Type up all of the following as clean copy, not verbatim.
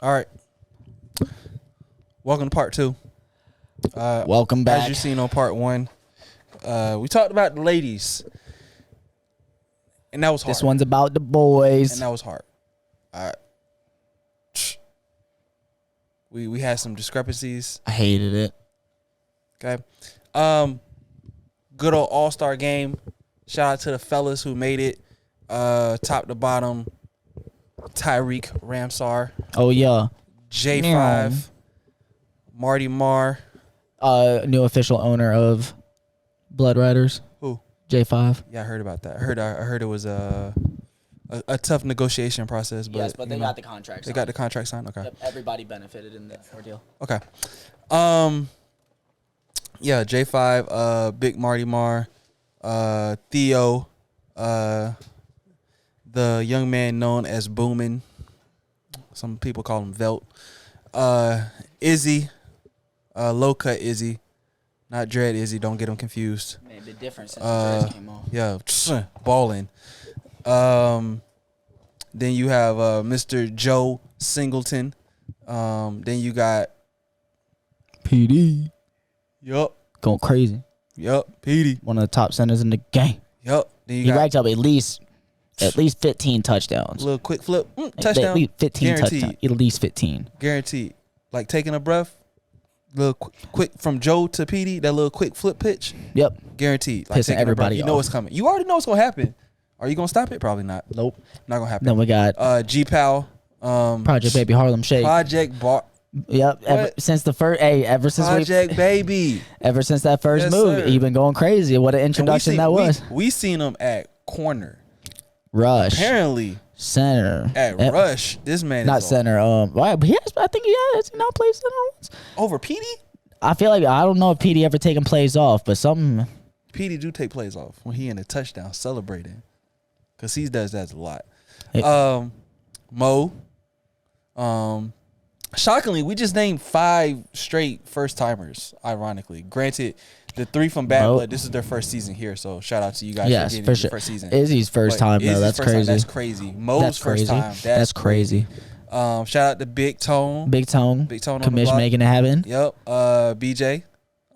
All right. Welcome to part 2. Welcome back. As you seen on part 1, we talked about the ladies, and that was hard. This one's about the boys. And that was hard. All right. We had some discrepancies. I hated it. Okay. Good old all-star game. Shout out to the fellas who made it. Top to bottom. 𝙃𝙃𝙍𝙍. Oh yeah. J5. Marty Marr. New official owner of Blood Riders. Who? J5. Yeah, I heard about that. I heard it was a tough negotiation process, but Yes, but they got the contract They signed. got the contract signed. Okay. Yep, everybody benefited in the ordeal. Okay. Yeah, J5, Big Marty Marr, Theo, the young man known as Boomin. Some people call him Velt. Izzy, low cut Izzy, not Dread Izzy. Don't get him confused. Man, the difference since the dress came off. Yeah, balling. Then you have Mr. Joe Singleton. Then you got PD. Yup. Going crazy. Yup. Petey. One of the top centers in the game. Yup. Then you He got racked up at least 15 touchdowns. a little quick flip. At Touchdown. least 15 Guaranteed. touchdowns. At least 15. Guaranteed. Like taking a breath. Little quick from Joe to Petey. That little quick flip pitch. Yep. Guaranteed. Like Pissing taking a breath. everybody You know off. what's coming. You already know what's gonna happen. Are you gonna stop it? Probably not. Nope. Not gonna happen. Then we got G-Pal. Project Baby Harlem Shake. Project Bar. Yep. Ever What? since the first, ever since Project Baby. ever since that first Yes, move, sir. he been going crazy. What an And introduction that was. We seen him at corner. Rush, Apparently center, at Rush, this man not is center. Why? But I think he has. He not played center once. over Petey. I feel like I don't know if PD ever taken plays off, but something. Petey do take plays off when he in a touchdown celebrating, cause he does that a lot. Hey. Mo. Shockingly, we just named 5 straight first timers. Ironically, granted, the 3 from Bad Mo. Blood, this is their first season here, so shout out to you guys. Yes, for getting for your sure. first season. Izzy's first But time though. Izzy's That's first time, crazy. That's crazy. Mo's That's first crazy. time. That's crazy. Shout out to Big Tone. Big Tone. Big Tone on the Commish block. making it happen. Yep. BJ.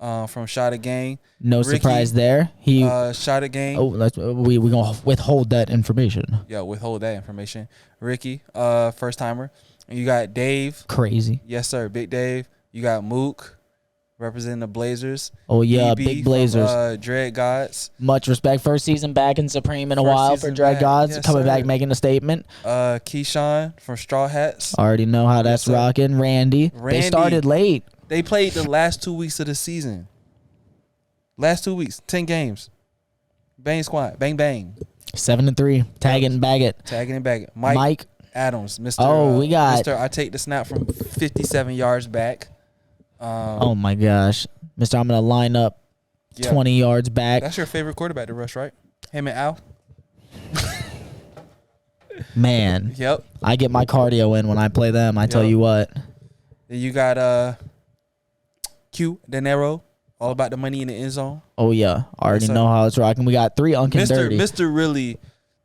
From Shot at Gang. No Ricky, surprise there. He. Shot at Gang. Oh, we gonna withhold that information. Yeah, withhold that information. Ricky, first timer. And you got Dave. Crazy. Yes, sir. Big Dave. You got Mook, representing the Blazers. Oh yeah, BB big Blazers. From, Dread Gods. Much respect. First season back in Supreme in a First while for season Dread back. Gods Yes, coming sir. back making a statement. Keyshawn from Straw Hats. Already know how that's sir. rocking. Randy. They Randy. started late. They played the last 2 weeks of the season. Last 2 weeks, 10 games. Bang squad, bang bang. 7-3. Tag it and bag it. Tagging and bagging. Mike. Adams, Mr. Oh, we got- Mr. I take the snap from 57 yards back. Oh my gosh, Mister, I'm gonna line up Yeah. 20 yards back. That's your favorite quarterback to rush, right? Him and Al. Man, Yep. I get my cardio in when I play them. I tell Yep. you what. Then you got Q Dinero, all about the money in the end zone. Oh yeah, I already Yes, sir. know how it's rocking. We got 3 Unkin' Mr. Dirty. Mr. really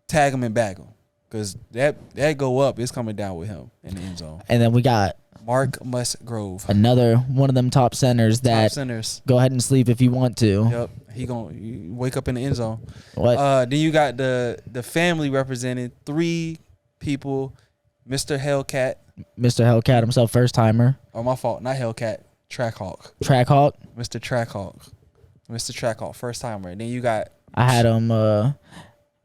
tag him and bag him, cause that go up. It's coming down with him in the end zone. And then we got Mark Musgrove, another one of them top centers top that centers. go ahead and sleep if you want to. Yep, he gonna wake up in the end zone. What? Then you got the family represented 3 people. Mr. Hellcat. Mr. Hellcat himself, first timer. Oh, my fault. Not Hellcat. Trackhawk. Trackhawk. Mr. Trackhawk. Mr. Trackhawk. First timer. Then you got. I had him.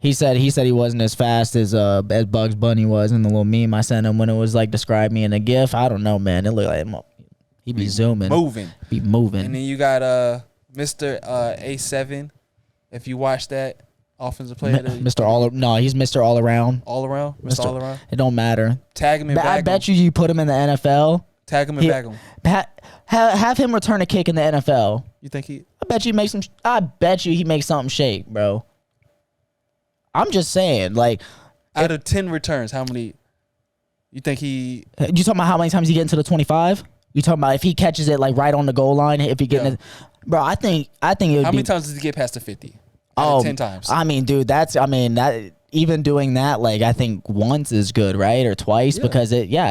He said he wasn't as fast as Bugs Bunny was in the little meme I sent him when it was like describe me in a GIF. I don't know, man. It looked like he be zooming, Moving. be moving. And then you got Mr. A7. If you watch that, offensive player. Mr. He's Mr. All Around. All around. Mr. All around. It don't matter. Tag him and bag him. I bet you put him in the NFL. Tag him and bag him. Have him return a kick in the NFL. You think he? I bet you he makes something shake, bro. I'm just saying, like, Out of 10 returns, how many? You think he? you talking about how many times he get into the 25? You talking about if he catches it like right on the goal line? If he get in, bro, I think it would How be. many times does he get past the 50? Out of 10 times. I mean, dude, that even doing that, like I think once is good, right, or twice, because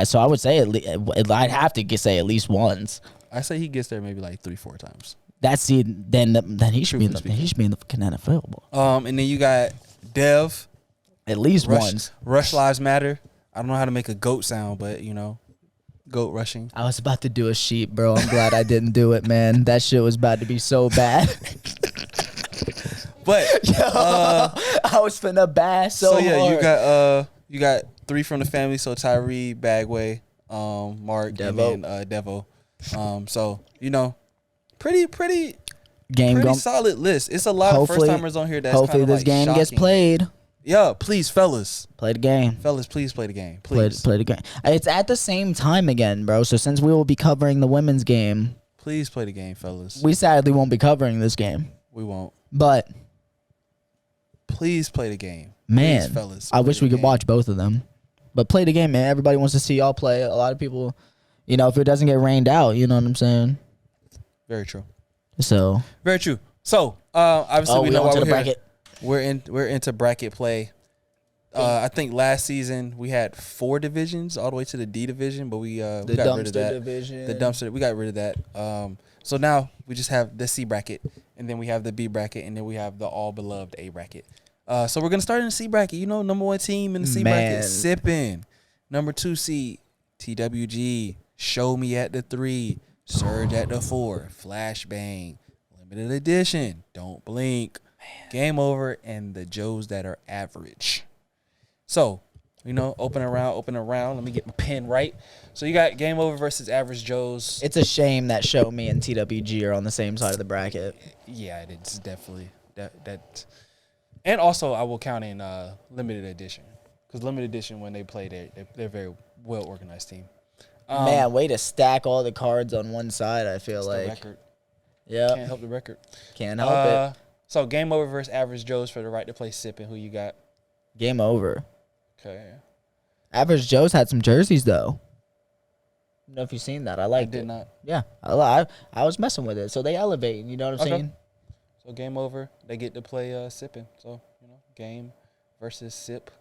so I would say I'd have to say at least once. I say he gets there maybe like 3-4 times. Then he should be in the fucking NFL. And then you got Dev. At least once. Rush Lives Matter. I don't know how to make a goat sound, but goat rushing. I was about to do a sheep, bro. I'm glad I didn't do it, man. That shit was about to be so bad. But I was finna bash so hard. you got 3 from the family, so Tyree, Bagway, Mark, Devo. and then Devo. So pretty solid list. It's a lot of first timers on here. That's hopefully this game shocking. gets played. Yeah, please, fellas, play the game. Fellas, please play the game. Please play the game. It's at the same time again, bro. So since we will be covering the women's game, please play the game, fellas. We sadly won't be covering this game. We won't. But please play the game. Man, please, fellas, I wish we could watch both of them. But play the game, man. Everybody wants to see y'all play. A lot of people, if it doesn't get rained out, you know what I'm saying? Very true. So very true. So obviously we know why we're here. Bracket. We're into bracket play. I think last season we had 4 divisions all the way to the D division, but we got rid of that. Division. The dumpster, we got rid of that. So now we just have the C bracket, and then we have the B bracket, and then we have the all beloved A bracket. So we're gonna start in the C bracket. Number 1 team in the C bracket, Sippin'. Number 2 seed, TWG. Show Me at the 3, Surge at the 4, Flashbang, Limited Edition, Don't Blink, Game Over, and the Joes that are average. So, open around. Let me get my pen right. So you got Game Over versus Average Joes. It's a shame that Show Me and TWG are on the same side of the bracket. Yeah, it's definitely that. And also, I will count in Limited Edition, because Limited Edition, when they play, they're a very well organized team. Man, way to stack all the cards on one side. I feel like. The record. Yeah. Can't help the record. Can't help it. So Game Over versus Average Joes for the right to play Sippin'. Who you got? Game Over. Okay. Average Joe's had some jerseys though. I don't know if you've seen that. I did not. Yeah, I was messing with it. So they elevate. You know what I'm saying? So Game Over, they get to play Sippin'. So Game versus Sip.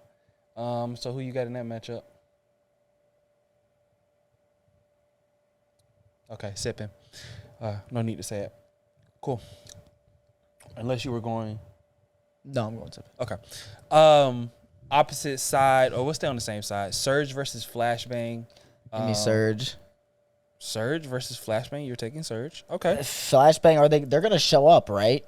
So who you got in that matchup? Okay, Sippin'. No need to say it. Cool. Unless you were going. No, I'm going Sippin'. Okay. Opposite side, or we'll stay on the same side. Surge versus Flashbang. Give me Surge. Surge versus Flashbang. You're taking Surge. Okay. Flashbang, they're gonna show up, right?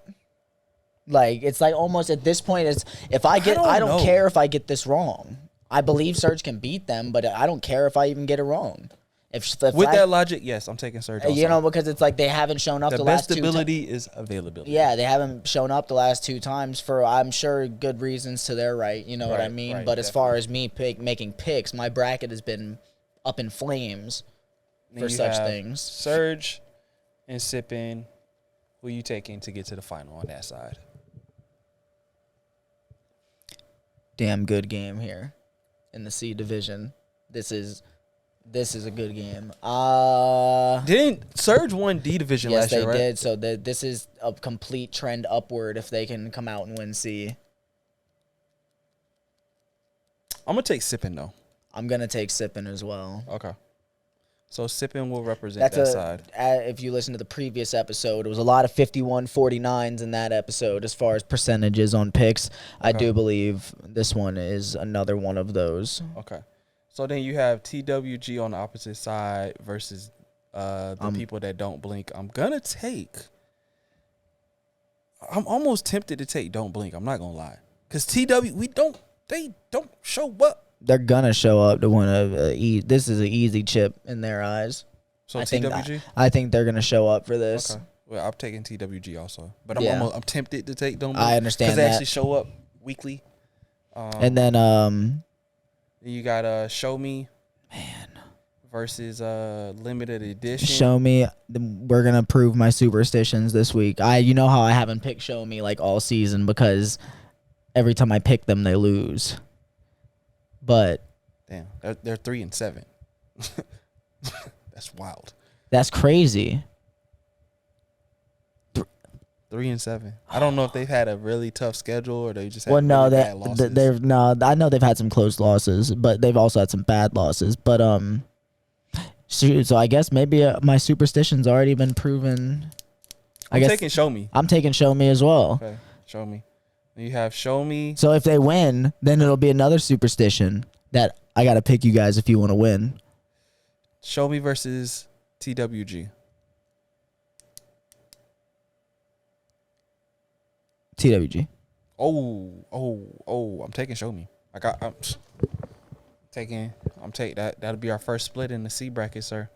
Like it's like almost at this point, it's I don't care if I get this wrong. I believe Surge can beat them, but I don't care if I even get it wrong. If that logic, yes, I'm taking Surge also. Because it's like they haven't shown up the last 2 times. The best ability is availability. Yeah, they haven't shown up the last 2 times for, I'm sure, good reasons to their right. You know what I mean? Right, but as far as me making picks, my bracket has been up in flames for such things. Surge and Sippin', who you taking to get to the final on that side? Damn good game here in the C division. This is a good game. Didn't Surge won D division last year, right? Yes, they did. So this is a complete trend upward if they can come out and win C. I'm going to take Sippin', though. I'm going to take Sippin' as well. Okay. So Sippin' will represent that side. If you listen to the previous episode, it was a lot of 51-49s in that episode as far as percentages on picks. Okay. I do believe this one is another one of those. Okay. So then you have TWG on the opposite side versus the people that don't blink. I'm almost tempted to take Don't Blink. I'm not going to lie. Because they don't show up. They're going to show up to win this is an easy chip in their eyes. So TWG? I think they're going to show up for this. Okay. Well, I'm taking TWG also. But I'm tempted to take Don't Blink. I understand that. Because they actually show up weekly. And then you got Show Me versus Limited Edition. Show Me. We're going to prove my superstitions this week. You know how I haven't picked Show Me like all season because every time I pick them, they lose. But damn, they're 3-7. That's wild. That's crazy. 3-7. I don't know if they've had a really tough schedule or they just had Well, no, really bad losses. I know they've had some close losses, but they've also had some bad losses. But shoot, so I guess maybe my superstition's already been proven. I'm taking Show Me. I'm taking Show Me as well. Okay, Show Me. You have Show Me. So if they win, then it'll be another superstition that I got to pick you guys if you want to win. Show Me versus TWG. TWG. I'm taking Show Me. I'm taking that. That'll be our first split in the C bracket, sir.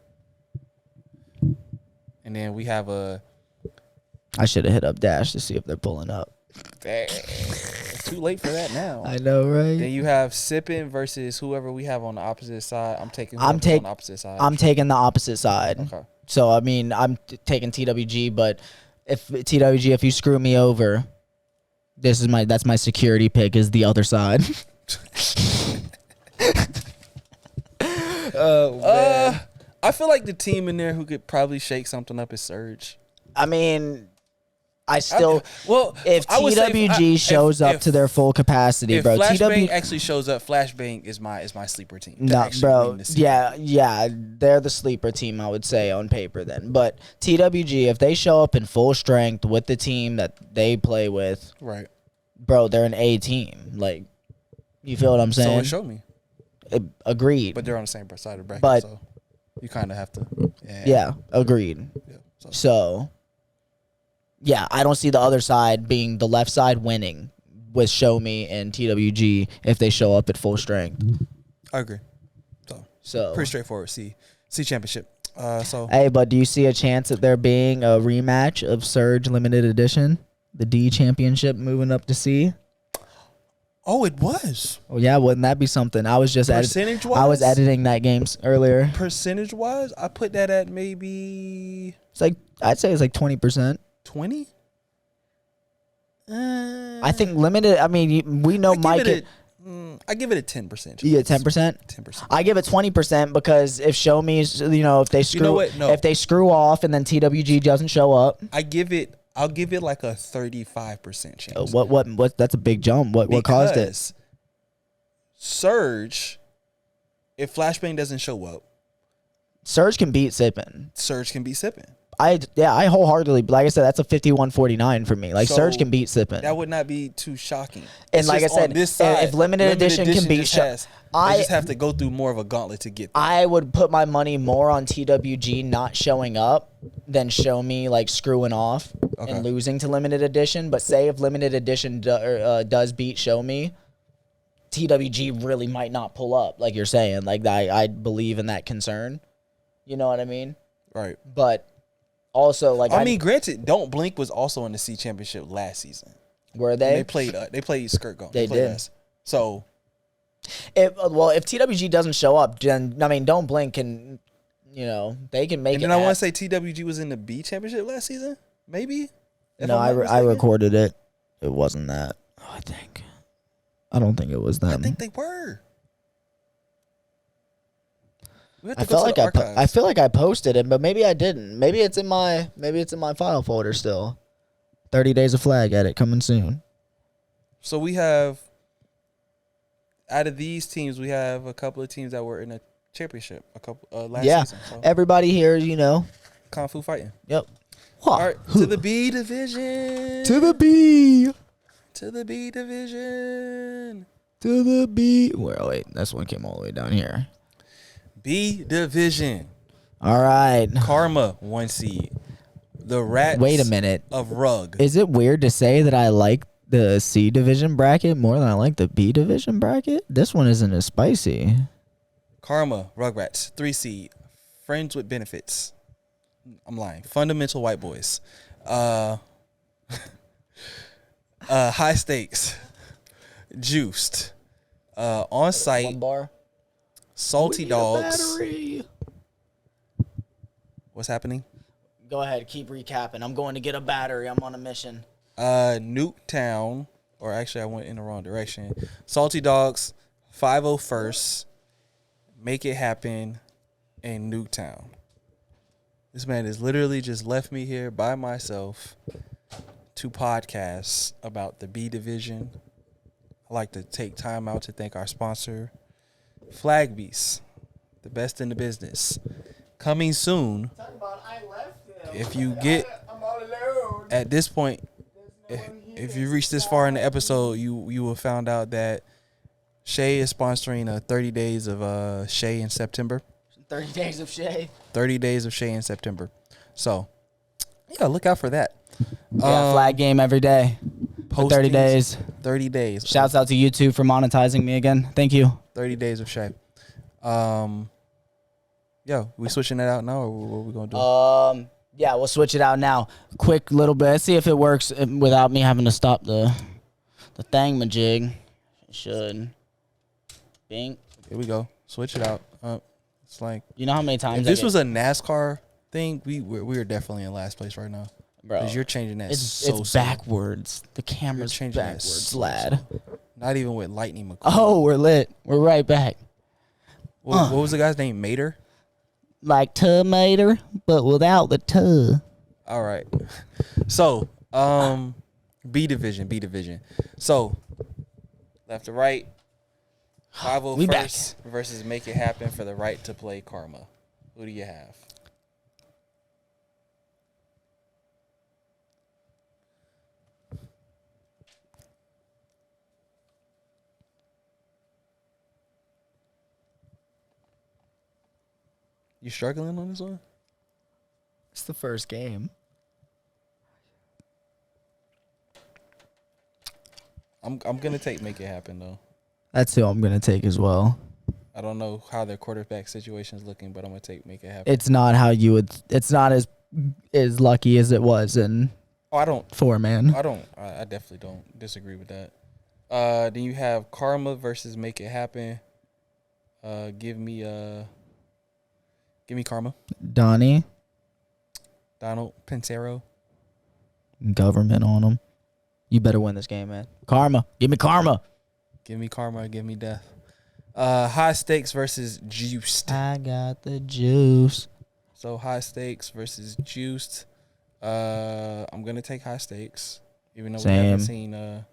And then we have I should have hit up Dash to see if they're pulling up. It's too late for that now. I know, right? Then you have Sippin' versus whoever we have on the opposite side. I'm taking on the opposite side. I'm taking the opposite side. Okay. So I mean, I'm taking TWG, but if you screw me over, that's my security pick is the other side. Oh man. I feel like the team in there who could probably shake something up is Surge. I mean, if TWG shows up to their full capacity, bro. If Flashbang actually shows up, Flashbang is my sleeper team. No, bro. Yeah, they're the sleeper team, I would say, on paper then. But TWG, if they show up in full strength with the team that they play with, right, bro, they're an A team. Like, you feel what I'm saying? So Show Me. Agreed. But they're on the same side of the bracket, so you kind of have to. Yeah, agreed. Yeah, so, yeah, I don't see the other side being the left side winning with Show Me and TWG if they show up at full strength. I agree. So pretty straightforward. C championship. Hey, but do you see a chance at there being a rematch of Surge Limited Edition, the D championship moving up to C? Oh, it was. Oh yeah, wouldn't that be something? I was just percentage-wise. I was editing that game earlier. Percentage-wise, I put that at maybe. It's like I'd say it's like 20%. 20. I think limited. I mean, we know Mike. I give it a 10%. You get 10%. 10%. I give it 20% because if Show Me, if they screw, if they screw off and then TWG doesn't show up, I'll give it like a 35% chance. What? That's a big jump. What caused it? Surge. If Flashbang doesn't show up, Surge can beat Sippin'. I wholeheartedly, like I said, that's a 51-49 for me. Like, so Surge can beat Sippin'. That would not be too shocking. And like I said, this side, if limited edition can beat, I just have to go through more of a gauntlet to get there. I would put my money more on TWG not showing up than Show Me like screwing off and losing to limited edition. But say if limited edition does beat Show Me, TWG really might not pull up, like you're saying. Like I believe in that concern. You know what I mean? Right. But also, like I mean, granted, Don't Blink was also in the C championship last season. Were they? They played Skirt Go. They did. Us. So, if TWG doesn't show up, then I mean, Don't Blink can, they can make it. And then I want to say TWG was in the B championship last season, maybe. No, I recorded it. It wasn't that. I don't think it was them. I think they were. I feel like I posted it, but maybe I didn't. Maybe it's in my file folder still. 30 Days of Flag edit coming soon. So we have, out of these teams, we have a couple of teams that were in a championship last season. So. Everybody here, Kung Fu fighting. Yep. All right, to the B division. To the B. To the B division. To the B. Well, wait, this one came all the way down here. B division. All right. Karma 1 seed. The Rats. Wait a minute. Of Rug. Is it weird to say that I like the C division bracket more than I like the B division bracket? This one isn't as spicy. Karma Rugrats 3 seed. Friends with Benefits. I'm lying. Fundamental White Boys. High Stakes. Juiced. On Site. 1 bar. Salty Dogs. What's happening? Go ahead, keep recapping. I'm going to get a battery. I'm on a mission. Nuketown, or actually I went in the wrong direction. Salty Dogs, 501st, Make It Happen, and Nuketown. This man has literally just left me here by myself to podcasts about the B division. I'd like to take time out to thank our sponsor, FlagBeast, the best in the business. Coming soon. If you get at this point, if you reach this far in the episode, you will found out that 𝙃 is sponsoring 30 days of 𝙃 in September. 30 days of 𝙃. 30 days of 𝙃 in September. So, yeah, look out for that. Yeah, flag game every day. For 30 days. 30 days. Shouts out to YouTube for monetizing me again. Thank you. 30 days of 𝙃. Yeah, we switching that out now, or what are we gonna do? Yeah, we'll switch it out now. Quick little bit. Let's see if it works without me having to stop the thingamajig. It should. Bing. Here we go. Switch it out. It's like, you know how many times if this was a NASCAR thing, we're definitely in last place right now. Bro, because you're changing that it's backwards. The camera's changing backwards, lad. Not even with Lightning McQueen. Oh, we're lit. We're right back. What was the guy's name? Mater? Like tomato, but without the tuh. All right. So, B division. So, left to right. 501st versus Make It Happen for the right to play Karma. Who do you have? You struggling on this one? It's the first game. I'm gonna take Make It Happen though. That's who I'm gonna take as well. I don't know how their quarterback situation is looking, but I'm gonna take It Happen. It's not how you would. It's not as lucky as it was in. Oh, I don't. 4-man. I definitely don't disagree with that. Then you have Karma versus Make It Happen. Give me Karma. Donnie. Donald Pensero. Government on him. You better win this game, man. Karma. Give me Karma. Give me Karma. Give me death. High Stakes versus Juiced. I got the juice. So High Stakes versus Juiced. I'm gonna take High Stakes, even though we haven't seen them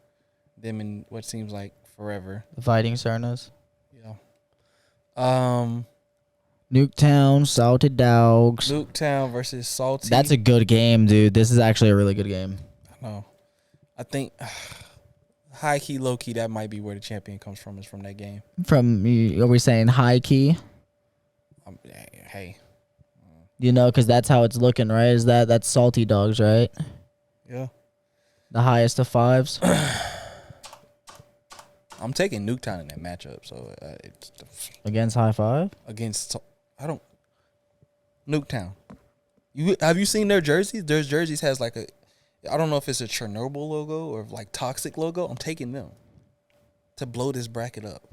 in what seems like forever. The Fighting Cernas. Yeah. Nuketown, Salty Dogs. Nuketown versus Salty. That's a good game, dude. This is actually a really good game. I know. I think high key, low key, that might be where the champion comes from, is from that game. Are we saying high key? Hey. You know, because that's how it's looking, right? That's Salty Dogs, right? Yeah. The highest of fives. I'm taking Nuketown in that matchup, so it's against high five. Nuketown. Have you seen their jerseys? Their jerseys has like I don't know if it's a Chernobyl logo or like Toxic logo. I'm taking them to blow this bracket up.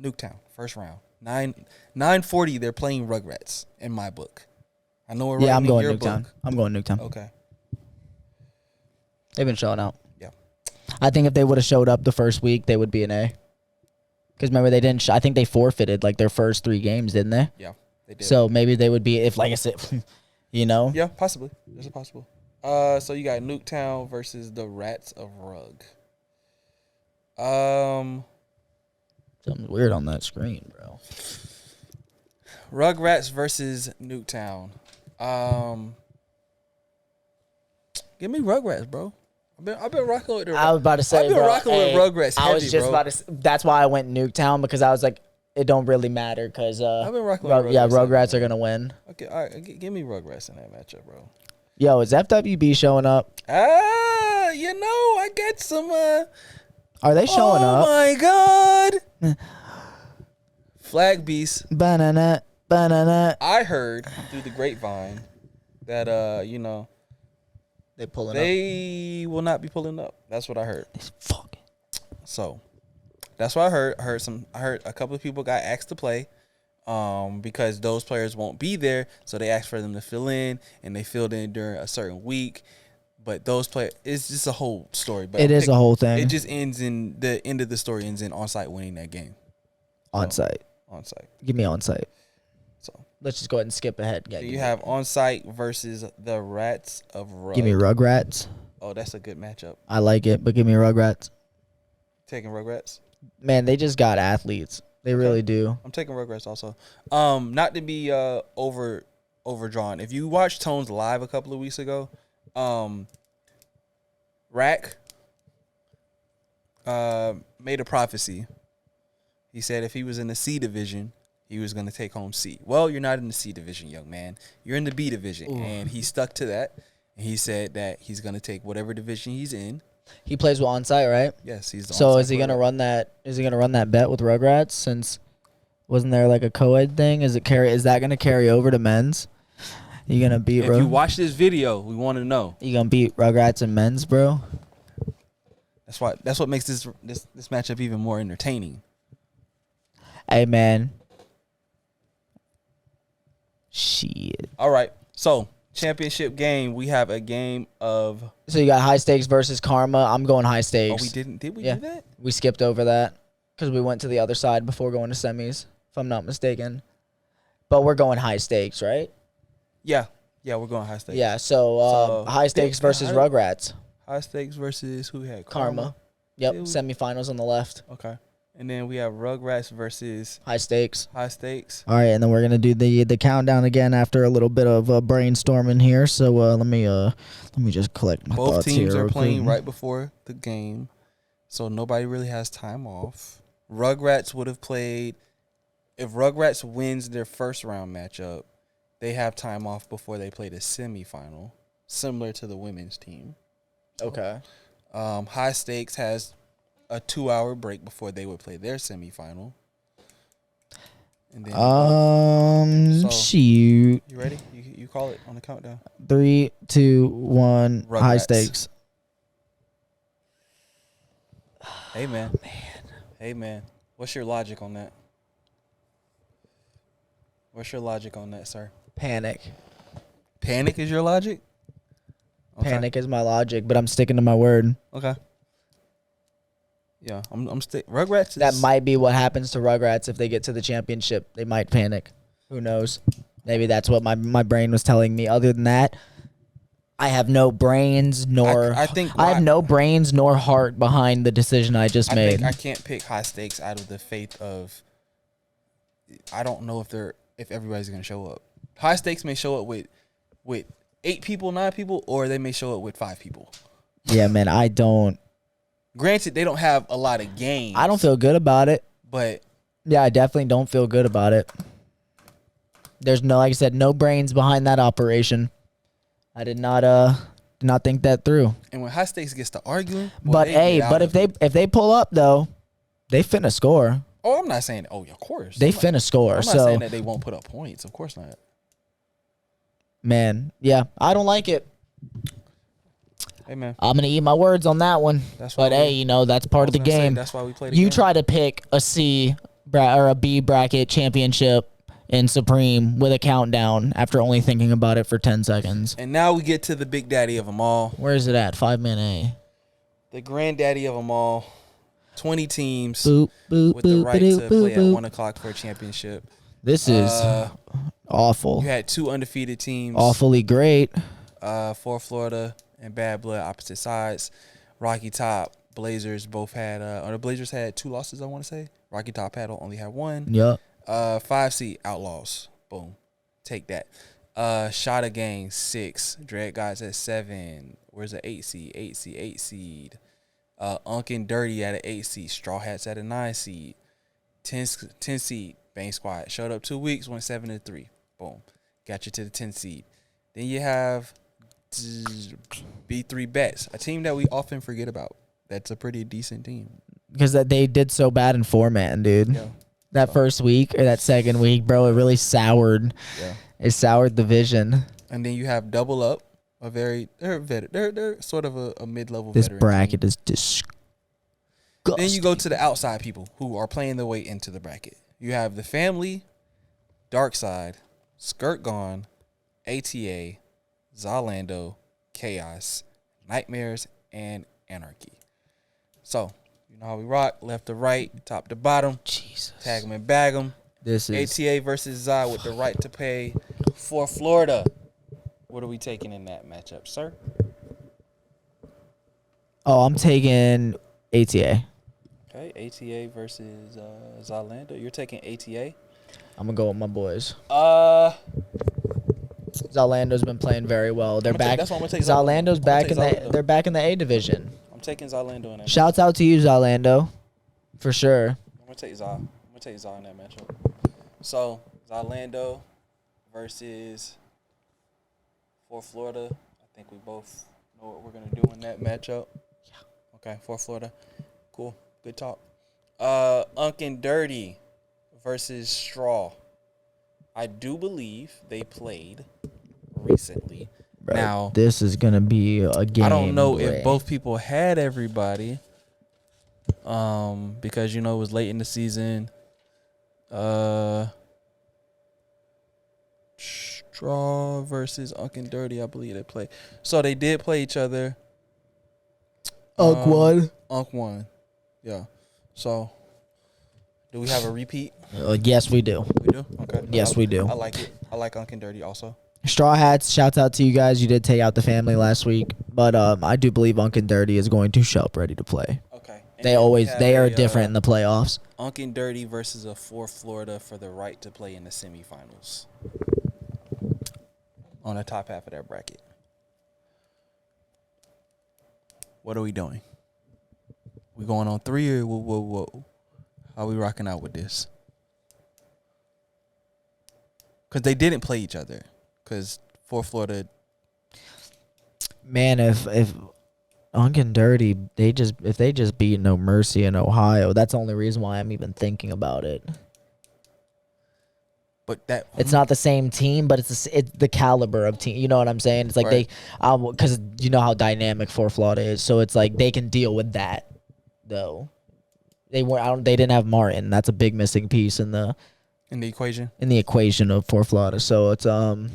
Nuketown, first round. 940. They're playing Rugrats in my book. I know we're yeah, I'm going your Nuketown. Book. I'm going Nuketown. Okay. They've been showing out. Yeah. I think if they would have showed up the first week, they would be an A. Because remember, they didn't. I think they forfeited like their first 3 games, didn't they? Yeah, they did. So maybe they would be, if like I said, you know. Yeah, possibly. There's a possible. So you got Nuketown versus the Rats of Rug. Something's weird on that screen, bro. Rugrats versus Nuketown. Give me Rugrats, bro. I've been rocking with the. I was about to say, I've been rocking with Rugrats. I was just about to. That's why I went Nuketown, because I was like, it don't really matter, because I've been rocking with Rugrats. Yeah, Rugrats are gonna win. Okay, all right, give me Rugrats in that matchup, bro. Yo, is FWB showing up? You know, I got some. Are they showing up? Oh my god! FlagBeast. Banana. I heard through the grapevine that you know. They will not be pulling up. That's what I heard. Fuck. So that's what I heard. I heard a couple of people got asked to play, because those players won't be there. So they asked for them to fill in, and they filled in during a certain week. But those players, it's just a whole story. But it is a whole thing. It just ends in the end of the story ends in onsite winning that game. Onsite. Onsite. Give me onsite. So let's just go ahead and skip ahead. So you have On Site versus the Rats of Rug. Give me Rugrats. Oh, that's a good matchup. I like it, but give me Rugrats. Taking Rugrats. Man, they just got athletes. They really do. I'm taking Rugrats also. Not to be overdrawn. If you watched Tones live a couple of weeks ago, Rack made a prophecy. He said if he was in the C division, he was going to take home C. Well, you're not in the C division, young man. You're in the B division. Ooh. And he stuck to that. And he said that he's going to take whatever division he's in. He plays with On Site, right? Yes, he's the So is he going to run that? Is he going to run that bet with Rugrats? Since wasn't there like a co-ed thing? Is that going to carry over to men's? You going to beat? If you watch this video, we want to know. You going to beat Rugrats in men's, bro? That's what makes this matchup even more entertaining. Hey, man. Shit. All right. So, championship game, we have a game of... So, you got High Stakes versus Karma. I'm going High Stakes. Oh, we didn't? Did we do that? We skipped over that because we went to the other side before going to semis, if I'm not mistaken. But we're going High Stakes, right? Yeah. Yeah, we're going High Stakes. Yeah, so High Stakes versus Rugrats. High Stakes versus who we had? Karma. Yep, semifinals on the left. Okay. And then we have Rugrats versus High Stakes. High Stakes. All right, and then we're gonna do the countdown again after a little bit of brainstorming here. So let me just collect my thoughts here. Both teams are playing right before the game, so nobody really has time off. Rugrats would have played if Rugrats wins their first round matchup. They have time off before they play the semifinal, similar to the women's team. Okay. High Stakes has a 2-hour break before they would play their semifinal. And then shoot. You ready? You call it on the countdown. 3, 2, 1. Rugrats. High Stakes. Hey man. Hey man. What's your logic on that? What's your logic on that, sir? Panic. Panic is your logic? Okay. Panic is my logic, but I'm sticking to my word. Okay. Yeah, I'm Rugrats. That might be what happens to Rugrats if they get to the championship. They might panic. Who knows? Maybe that's what my brain was telling me. Other than that, I have no brains nor I have no brains nor heart behind the decision I just made. I can't pick High Stakes out of the faith of. I don't know if everybody's gonna show up. High Stakes may show up with 8 people, 9 people, or they may show up with 5 people. Yeah, man, I don't. Granted, they don't have a lot of games. I don't feel good about it. But yeah, I definitely don't feel good about it. There's like I said, no brains behind that operation. I did not think that through. And when High Stakes gets to arguing, but if they pull up though, they finna score. Oh, I'm not saying. Oh, of course. They finna score. I'm not saying that they won't put up points. Of course not. Man, yeah, I don't like it. Hey man, I'm gonna eat my words on that one. But hey, that's part of the game. That's why we play. You try to pick a C or a B bracket championship in Supreme with a countdown after only thinking about it for 10 seconds. And now we get to the big daddy of them all. Where is it at? 5-man A. The granddaddy of them all. 20 teams with the right to play at 1 o'clock for a championship. This is awful. You had 2 undefeated teams. Awfully great. For Florida and Bad Blood, opposite sides. Rocky Top, Blazers both had, the Blazers had 2 losses, I want to say. Rocky Top only had 1. Yep. 5 seed Outlaws. Boom. Take that. Shot Gang 6. Dread Guys at 7. Where's the 8 seed? 8 seed. Unkin Dirty at an 8 seed. Straw Hats at a 9 seed. 10 seed. Bang Squad. Showed up 2 weeks, went 7-3. Boom. Got you to the 10 seed. Then you have B3 Bets, a team that we often forget about. That's a pretty decent team. Because they did so bad in 4-man, dude. Yeah. That first week or that second week, bro, it really soured. Yeah. It soured the vision. And then you have Double Up, they're sort of a mid-level this veteran bracket team. Is disgusting. Then you go to the outside people who are playing their way into the bracket. You have the Family, Dark Side, Skirt Gone, ATA, Zalando, Chaos, Nightmares, and Anarchy. So, you know how we rock, left to right, top to bottom. Jesus. Tag them and bag them. This is 𝙃𝘼𝙎 versus 𝙒 with the right to pay for Florida. What are we taking in that matchup, sir? Oh, I'm taking 𝙃𝘼𝙎. Okay, 𝙃𝘼𝙎 versus 𝙒. You're taking 𝙃𝘼𝙎. I'm gonna go with my boys. Uh, Zorlando's been playing very well. They're back. That's what I'm gonna take. Zorlando's back in the. They're back in the A division. I'm taking Zorlando in that. Shouts out to you, Zorlando, for sure. I'm gonna take 𝙒. I'm gonna take 𝙒 in that matchup. So Zorlando versus for Florida. I think we both know what we're gonna do in that matchup. Yeah. Okay, for Florida. Cool. Good talk. 𝙒𝘼𝙍𝙍 versus Straw. I do believe they played recently. Bro, now this is gonna be a game. I don't know if both people had everybody. Because it was late in the season. Straw versus 𝙒𝘼𝙍𝙍, I believe they played. So they did play each other. won. won. Yeah. So do we have a repeat? Yes, we do. We do? Okay. Yes, we do. I like it. I like 𝙒𝘼𝙍𝙍 also. Straw Hats, shouts out to you guys. You did take out the family last week, but I do believe 𝙒𝘼𝙍𝙍 is going to show up ready to play. Okay. They are different in the playoffs. 𝙒𝘼𝙍𝙍 versus a 4 Florida for the right to play in the semifinals. On the top half of that bracket. What are we doing? We going on 3 or whoa? How are we rocking out with this? Because they didn't play each other. Because for Florida. Man, if 𝙒𝘼𝙍𝙍, if they just beat No Mercy in Ohio, that's the only reason why I'm even thinking about it. But it's not the same team, but it's the caliber of team. You know what I'm saying? It's like right. because you know how dynamic for Florida is, so it's like they can deal with that. Though they didn't have Martin. That's a big missing piece in the equation. In the equation of for Florida. So it's I'm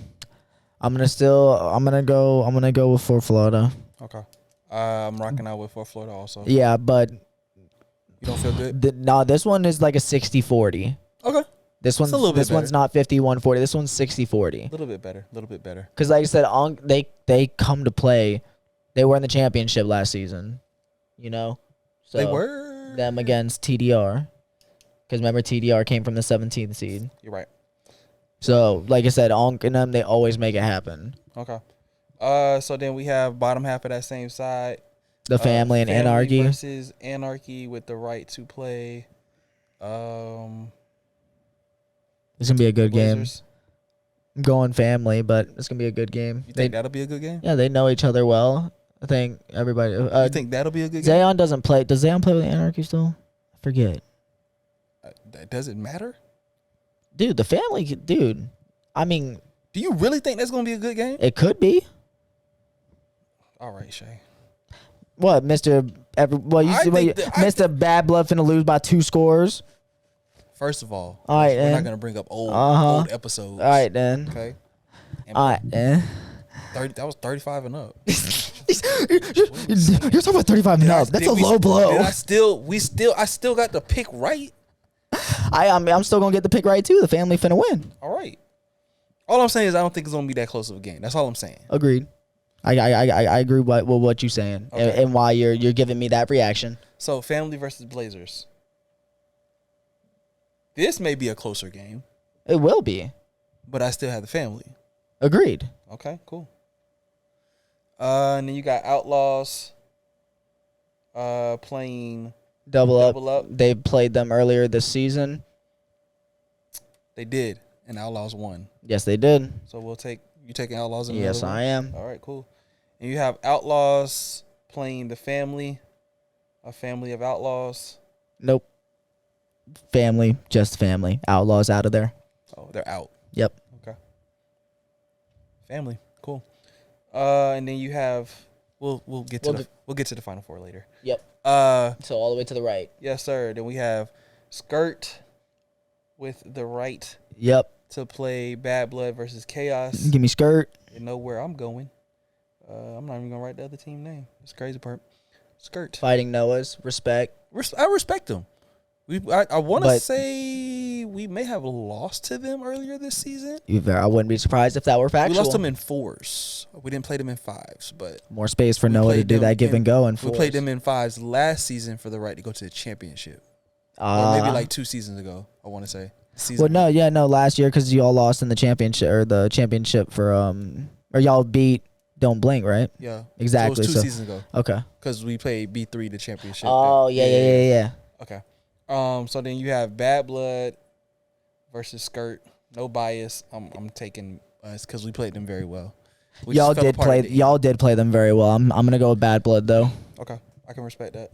gonna go with for Florida. Okay. I'm rocking out with for Florida also. Yeah, but you don't feel good? No, this one is like a 60-40. Okay. This one's not 51-40. This one's 60-40. A little bit better. Because like I said, they come to play. They were in the championship last season. So they were them against TDR. Because remember, TDR came from the 17th seed. You're right. So like I said, 𝙒𝘼 and them, they always make it happen. Okay. So then we have bottom half of that same side. The family and Anarchy versus Anarchy with the right to play. It's gonna be a good Blazers. game. I'm going family, but it's gonna be a good game. You think that'll be a good game? Yeah, they know each other well. I think everybody. You think that'll be a good game? 𝙒𝘼 doesn't play. Does 𝙒𝘼 play with Anarchy still? I forget. Does it matter? Dude, the family. Dude, I mean. Do you really think that's gonna be a good game? It could be. All right, Shay. What, Mr. Mr. Bad Blood finna lose by 2 scores? First of all, we're not gonna bring up old episodes. All right then. Okay. All right then. That was 35 and up. You're talking about 35 and up. That's a low blow. I still got the pick right. I'm still gonna get the pick right too. The family finna win. All right. All I'm saying is I don't think it's gonna be that close of a game. That's all I'm saying. Agreed. I agree with what you're saying, okay. and why you're giving me that reaction. So family versus Blazers. This may be a closer game. It will be. But I still have the family. Agreed. Okay, cool. And then you got Outlaws playing Double up. They played them earlier this season. They did, and Outlaws won. Yes, they did. So you taking Outlaws in the Yes, I am. All right, cool. And you have Outlaws playing the family, a family of Outlaws. Nope. Family, just family. Outlaws out of there. Oh, they're out. Yep. Okay. Family, cool. And then you have we'll get to the Final Four later. Yep. So all the way to the right. Yes, sir. Then we have 𝙃𝘼𝙍𝙍 with the right. Yep. To play Bad Blood versus Chaos. Give me 𝙃. You know where I'm going. I'm not even gonna write the other team name. It's crazy part. 𝙃. Fighting Noahs. Respect. I respect them. I want to say we may have lost to them earlier this season. I wouldn't be surprised if that were factual. We lost them in 4s. We didn't play them in 5s, but more space for Noah to do that give and go in 4s. We played them in 5s last season for the right to go to the championship, or maybe like 2 seasons ago. I want to say. Last year because you all lost in the championship for or y'all beat Don't Blink, right? Yeah, exactly. So it was 2 seasons ago. Okay, because we played B3 the championship. Oh yeah. Okay. So then you have Bad Blood versus Skirt. No bias. I'm taking us because we played them very well. Y'all did play them very well. I'm gonna go with Bad Blood though. Okay, I can respect that.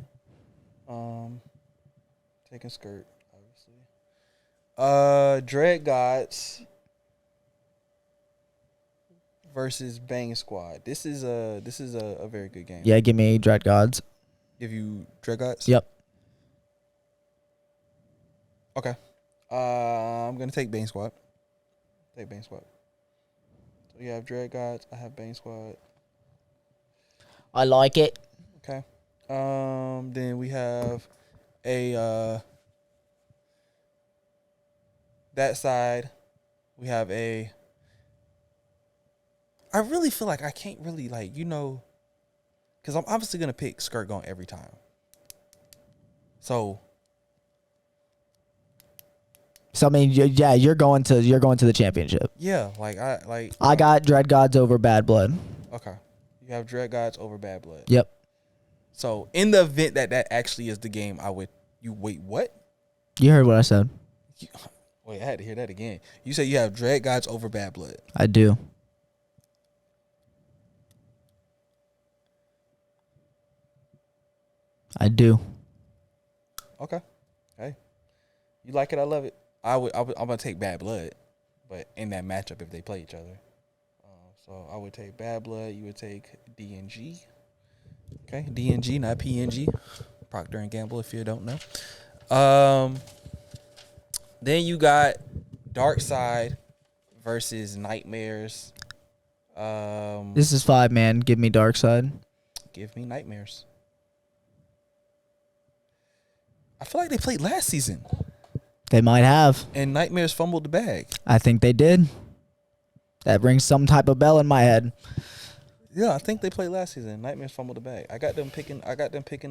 Taking Skirt, obviously. 𝙃𝘼𝙎𝙍𝙍 versus Bang Squad. This is a very good game. Yeah, give me 𝙃𝘼𝙎𝙍. Give you 𝙃𝘼𝙎𝙍? Yep. Okay. I'm gonna take Bang Squad. Take Bang Squad. So you have 𝙃𝘼𝙎𝙍. I have Bang Squad. I like it. Okay. Then we have a that side. We have a. I really feel like I can't really because I'm obviously gonna pick Skirt Gone every time. So I mean, you're going to the championship. Yeah, I got 𝙃𝘼𝙎𝙍 over Bad Blood. Okay, you have 𝙃𝘼𝙎𝙍 over Bad Blood. Yep. So in the event that actually is the game, wait, what? You heard what I said. Wait, I had to hear that again. You say you have 𝙃𝘼𝙎𝙍 over Bad Blood. I do. Okay. Hey, you like it? I love it. I'm gonna take Bad Blood, but in that matchup if they play each other. So I would take Bad Blood. You would take DNG. Okay, DNG, not PNG. Procter and Gamble, if you don't know. Then you got Dark Side versus Nightmares. This is 5, man. Give me Dark Side. Give me Nightmares. I feel like they played last season. They might have. And Nightmares fumbled the bag. I think they did. That rings some type of bell in my head. Yeah, I think they played last season. Nightmares fumbled the bag. I got them picking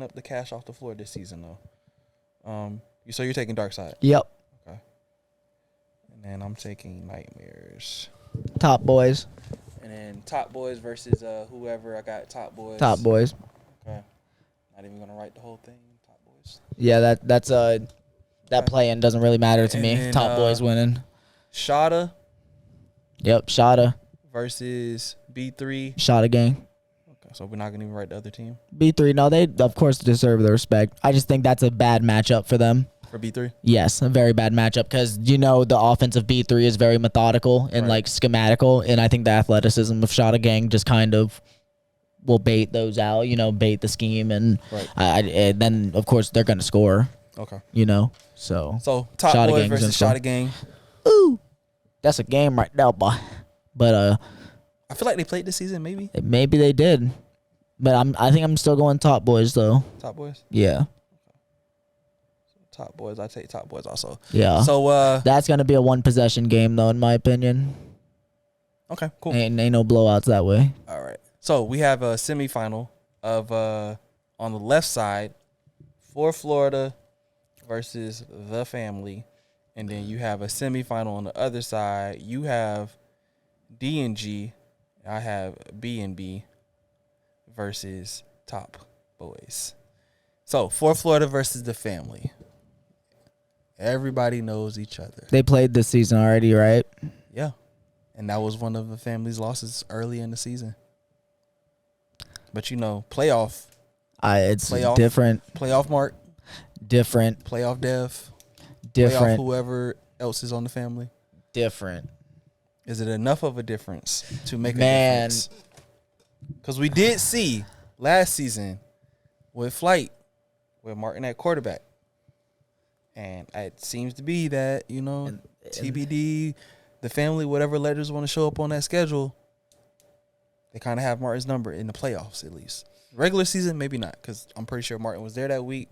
up the cash off the floor this season though. So you're taking Dark Side. Yep. Okay. And then I'm taking Nightmares. Top Boys. And then Top Boys versus whoever. I got Top Boys. Top Boys. Okay. Not even gonna write the whole thing. Top Boys. Yeah, that play-in doesn't really matter to me. Then, Top Boys winning. 𝙃𝘼𝙎𝙍. Yep, 𝙃𝘼𝙎 versus B3. 𝙃𝘼𝙎 gang. Okay, so we're not gonna even write the other team. B3, no, they of course deserve the respect. I just think that's a bad matchup for them. For B3? Yes, a very bad matchup because the offense of B3 is very methodical and schematical, and I think the athleticism of 𝙃𝘼𝙎 gang just kind of will bait those out. Bait the scheme, and and then of course they're gonna score. Okay. So Top Boys versus 𝙃𝘼𝙎 gang. Ooh, that's a game right now, boy. But I feel like they played this season. Maybe they did, but I think I'm still going Top Boys though. Top Boys. Yeah. Top Boys. I take Top Boys also. Yeah. So that's gonna be a 1 possession game though, in my opinion. Okay. Cool. Ain't no blowouts that way. All right. So we have a semifinal of on the left side, For Florida versus The Family, and then you have a semifinal on the other side. You have D&G. I have B&B versus Top Boys. So For Florida versus The Family. Everybody knows each other. They played this season already, right? Yeah. And that was one of The Family's losses early in the season. But playoff. It's different. Playoff Mark. Different. Playoff Dev. Different. Playoff whoever else is on The Family. Different. Is it enough of a difference to make a difference? Because we did see last season with Flight, with Martin at quarterback. And it seems to be that, TBD, The Family, whatever letters want to show up on that schedule, they kind of have Martin's number in the playoffs, at least. Regular season, maybe not, because I'm pretty sure Martin was there that week.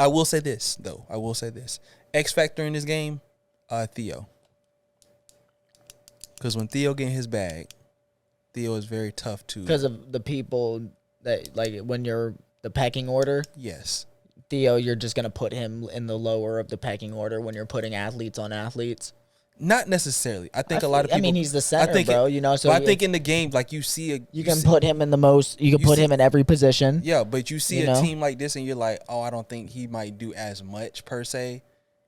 I will say this though. X factor in this game, Theo. Because when Theo get in his bag, Theo is very tough to. Because of the people that, like, when you're the pecking order. Yes. Theo, you're just gonna put him in the lower of the pecking order when you're putting athletes on athletes. Not necessarily. I think a lot of people. I mean, he's the center, bro. You know, so I think in the game, like you see you can put him in the most. You can put him in every position. Yeah, but you see a team like this, and you're like, oh, I don't think he might do as much per se,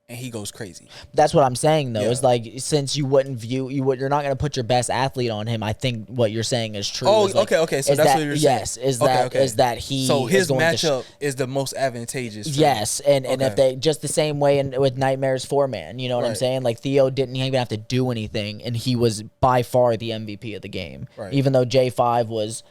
and he goes crazy. That's what I'm saying, though. Yeah. It's like, since you wouldn't view you're not gonna put your best athlete on him. I think what you're saying is true. Oh, like, okay. So that's what you're saying. Yes, is that he? So his matchup is the most advantageous. Yes, and if they just the same way with Nightmare's 4-man, you know what I'm saying? Like, Theo didn't even have to do anything, and he was by far the MVP of the game. Right. Even though J5 was,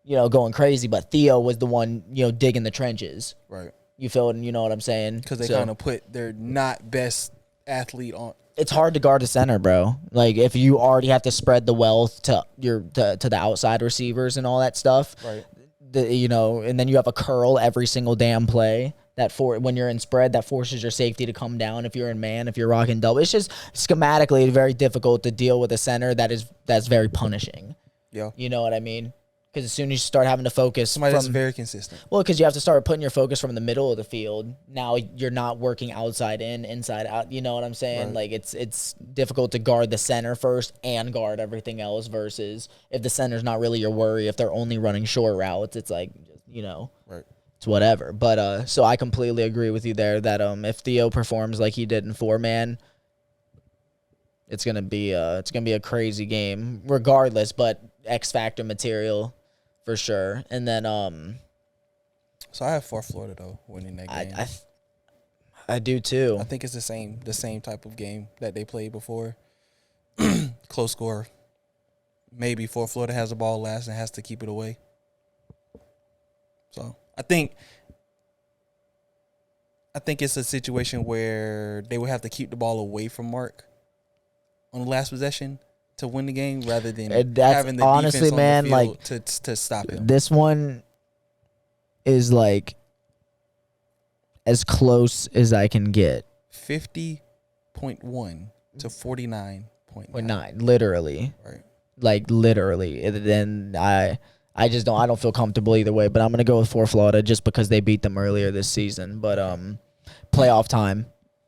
going crazy, but Theo was the one, digging the trenches. Right. You feel it, and you know what I'm saying? Because they kind of put their not best athlete on. It's hard to guard a center, bro. Like, if you already have to spread the wealth to the outside receivers and all that stuff, right? And then you have a curl every single damn play. When you're in spread, that forces your safety to come down. If you're in man, if you're rocking double, it's just schematically very difficult to deal with a center that's very punishing. Yeah, you know what I mean? Because as soon as you start having to focus, somebody that's very consistent. Well, because you have to start putting your focus from the middle of the field. Now you're not working outside in, inside out. You know what I'm saying? Right. Like, it's difficult to guard the center first and guard everything else. Versus if the center's not really your worry, if they're only running short routes, it's like, right. It's whatever. But so I completely agree with you there that if Theo performs like he did in 4-man, it's gonna be a crazy game regardless. But X factor material. For sure. And then so I have Florida though winning that game. I do too. I think it's the same type of game that they played before. Close score. Maybe Florida has the ball last and has to keep it away. So I think it's a situation where they would have to keep the ball away from Mark on the last possession to win the game rather than having the honestly, defense on the field to stop him. This one is like as close as I can get. 50.1 to 49.9. Literally. Right. Like, literally. And then I don't feel comfortable either way, but I'm gonna go with Florida just because they beat them earlier this season. But playoff time,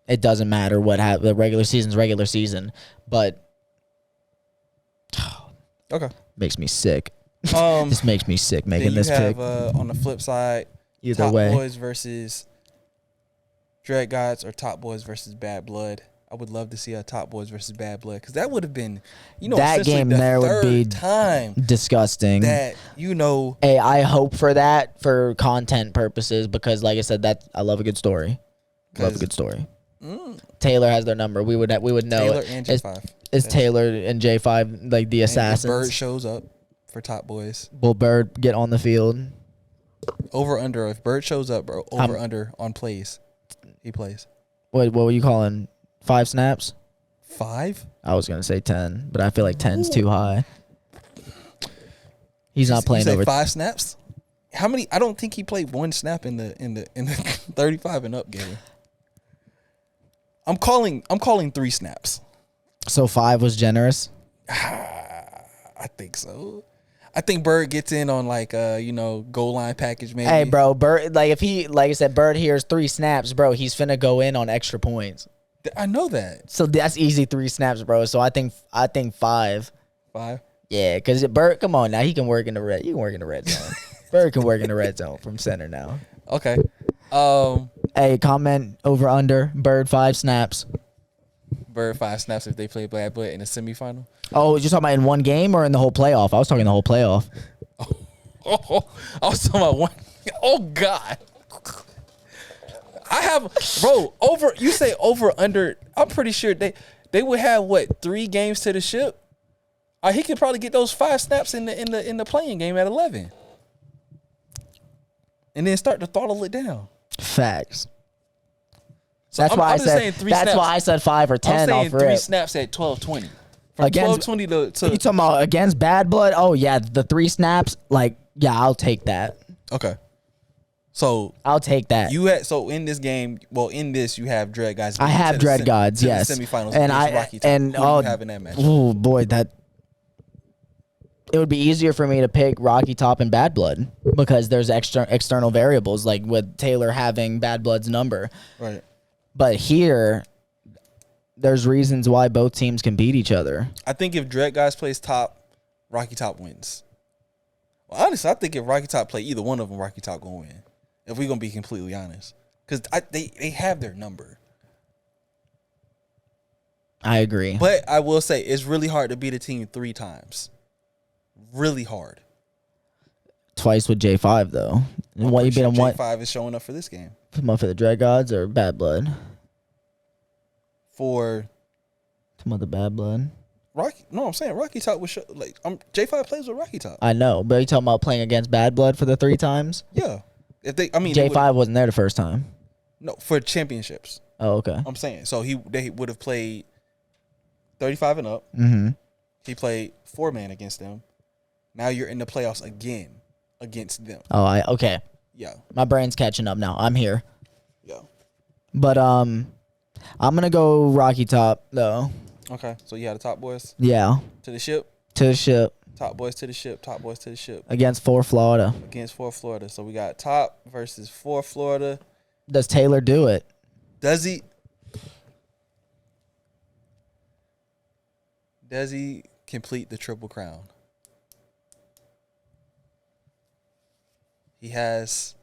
it doesn't matter what the regular season's regular season, but. Okay. Makes me sick. This makes me sick making this pick. On the flip side, either Top way. Boys versus Dread Gods or Top Boys versus Bad Blood. I would love to see a Top Boys versus Bad Blood because that would have been, that game there would be time disgusting. That Hey, I hope for that for content purposes because, like I said, I love a good story. Love a good story. Taylor has their number. We would know Taylor it. And J5. Is Taylor and J5 like the assassins? Bird shows up for Top Boys. Will Bird get on the field? Over under. If Bird shows up, bro, over under on plays. He plays. What were you calling? 5 snaps? 5? I was gonna say 10, but I feel like 10's too high. He's not playing over 5 snaps. How many? I don't think he played 1 snap in the 35 and up game. I'm calling 3 snaps. So 5 was generous? I think so. I think Bird gets in on like goal line package maybe. Hey bro, Bird like I said, Bird hears 3 snaps, bro, he's finna go in on extra points. I know that. So that's easy 3 snaps, bro. So I think 5. 5? Yeah, because Bird, come on now, he can work in the red. You can work in the red zone. Bird can work in the red zone from center now. Okay. Hey, comment over under Bird 5 snaps. Bird 5 snaps if they play Bad Blood in a semifinal. Oh, you're talking about in one game or in the whole playoff? I was talking the whole playoff. I was talking about one. Oh God. I have, bro, you say over under. I'm pretty sure they would have 3 games to the ship. He could probably get those 5 snaps in the playing game at 11, and then start to throttle it down. Facts. So that's why I said. That's why I said 5 or 10. I'm saying off 3 snaps at 12:20. From 12:20 to you talking about against Bad Blood? Oh yeah, the 3 snaps. Like, yeah, I'll take that. Okay. So I'll take that. You had in this game. Well, in this you have Dread Gods. I have Dread Gods. Yes. Semifinals. And Rocky Top. Who do you have in that match? Oh boy, it would be easier for me to pick Rocky Top and Bad Blood because there's external variables like with Taylor having Bad Blood's number. Right. But here, there's reasons why both teams can beat each other. I think if Dread Guys plays top, Rocky Top wins. Well, honestly, I think if Rocky Top play either one of them, Rocky Top gonna win. If we're gonna be completely honest, because they have their number. I agree. But I will say it's really hard to beat a team 3 times. Really hard. Twice with J5 though. And what you beat him? What J5 is showing up for this game? Come on for the Dread Gods or Bad Blood? For some other Bad Blood. Rocky? No, I'm saying Rocky Top was J5 plays with Rocky Top. I know, but you talking about playing against Bad Blood for the 3 times? Yeah. If J5 wasn't there the first time. No, for championships. Oh, okay. I'm saying they would have played 35 and up. Mm-hmm. He played 4-man against them. Now you're in the playoffs again against them. Oh, okay. Yeah. My brain's catching up now. I'm here. Yeah. But I'm gonna go Rocky Top though. Okay. So you had the top boys? Yeah. To the ship? To the ship. Top boys to the ship. Top boys to the ship. Against 4 Florida. Against 4 Florida. So we got top versus 4 Florida. Does Taylor do it? Does he complete the triple crown? He has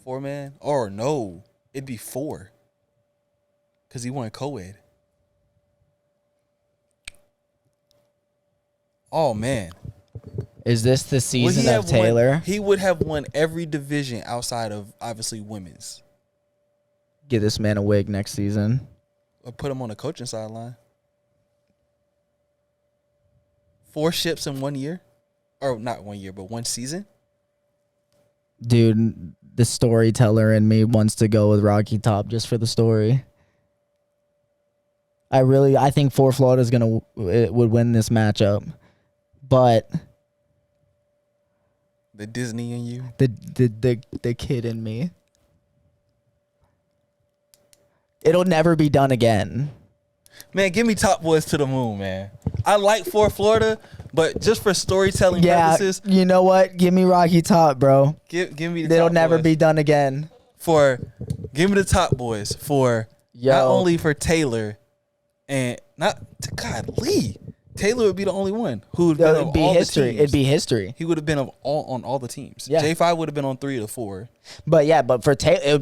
4-man? Or no, it'd be 4. Because he won co-ed. Oh, man. Is this the season of Taylor? He would have won every division outside of, obviously, women's. Get this man a wig next season. Or put him on the coaching sideline. 4 ships in 1 year? Or not 1 year, but 1 season? Dude, the storyteller in me wants to go with Rocky Top just for the story. I think 4 Florida's would win this matchup. But the Disney in you? The kid in me. It'll never be done again. Man, give me top boys to the moon, man. I like 4 Florida, but just for storytelling purposes. You know what? Give me Rocky Top, bro. Give me the top It'll never boys. be done again. Give me the top boys for not only for Taylor and not to God Lee. Taylor would be the only one who would be history. The teams. It'd be history. He would have been on all the teams. Yeah. J5 would have been on 3 of the 4. But for Taylor, it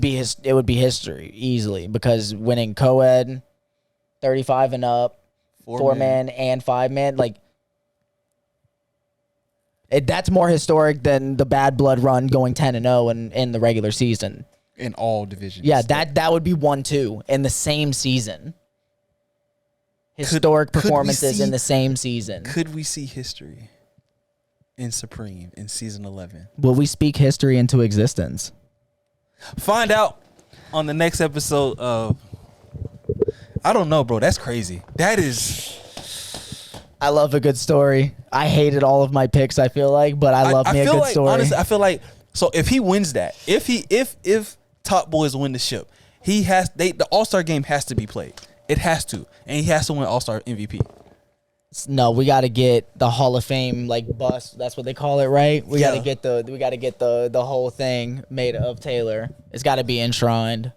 would be history easily because winning co-ed, 35 and up, 4-man and 5-man, that's more historic than the Bad Blood run going 10-0 in the regular season. In all divisions. Yeah, that would be 1-2 in the same season. Historic performances in the same season. Could we see history in Supreme in season 11? Will we speak history into existence? Find out on the next episode of... I don't know, bro. That's crazy. That is... I love a good story. I hated all of my picks, I feel like, but I love a good story. Honestly, I feel like... So if he wins that, if Top Boys win the ship, the All-Star game has to be played. It has to. And he has to win All-Star MVP. No, we got to get the Hall of Fame bust. That's what they call it, right? We got to get the whole thing made of Taylor. It's got to be enshrined.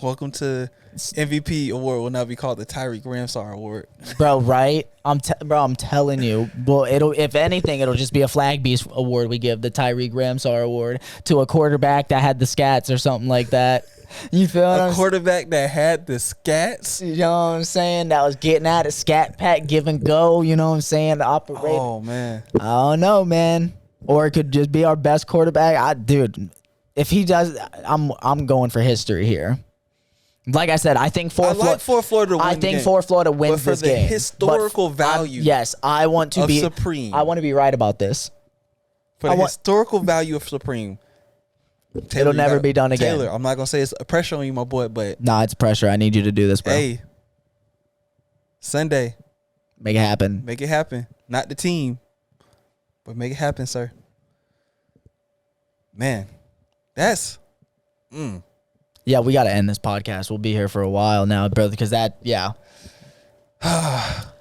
Welcome to MVP award will now be called the 𝙒𝙃𝙄𝙎 Award. Bro, right? I'm telling you. Well, if anything, it'll just be a FlagBeast award we give the 𝙒𝙃𝙄𝙎 Award to a quarterback that had the scats or something like that. You feel what a quarterback that had the scats? You know what I'm saying? That was getting out of scat pack, give and go. You know what I'm saying? The operator. Oh, man. I don't know, man. Or it could just be our best quarterback. Dude, if he does, I'm going for history here. Like I said, I think 4 Florida to win. I think 4 Florida wins this game. For the historical value. Yes, I want to be Supreme. I want to be right about this. For the historical value of Supreme. Taylor, it'll never be done again. Taylor, I'm not gonna say it's a pressure on you, my boy, but nah, it's pressure. I need you to do this, bro. Hey, Sunday, make it happen. Make it happen. Not the team, but make it happen, sir. Man, that's. Yeah, we got to end this podcast. We'll be here for a while now, brother, because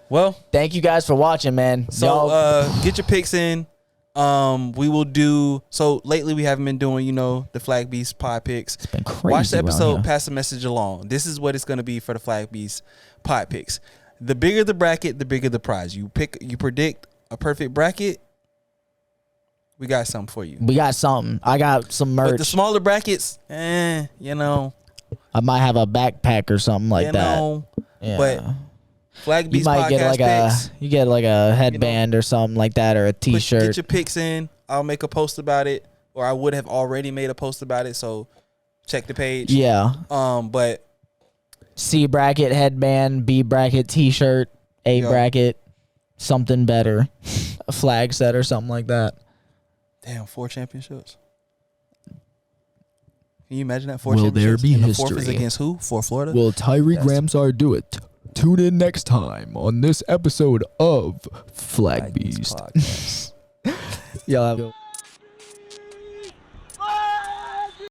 Well, thank you guys for watching, man. So get your picks in. We will do. So lately we haven't been doing, the FlagBeast pod picks. It's been crazy. Watch the episode, pass the message along. This is what it's going to be for the FlagBeast pod picks. The bigger the bracket, the bigger the prize. You predict a perfect bracket. We got something for you. We got something. I got some merch. But the smaller brackets, I might have a backpack or something like that. Yeah. But FlagBeast you might get like a headband or something like that, or a T-shirt. Get your picks in. I'll make a post about it, or I would have already made a post about it. So check the page. Yeah. But C bracket headband, B bracket T-shirt, A bracket something better, a flag set or something like that. Damn, 4 championships. Can you imagine that? 4 championships. Will there be and history? The 4th is against who? For Florida. Will 𝙃𝙃𝙄𝙎 do it? Tune in next time on this episode of FlagBeast. Y'all have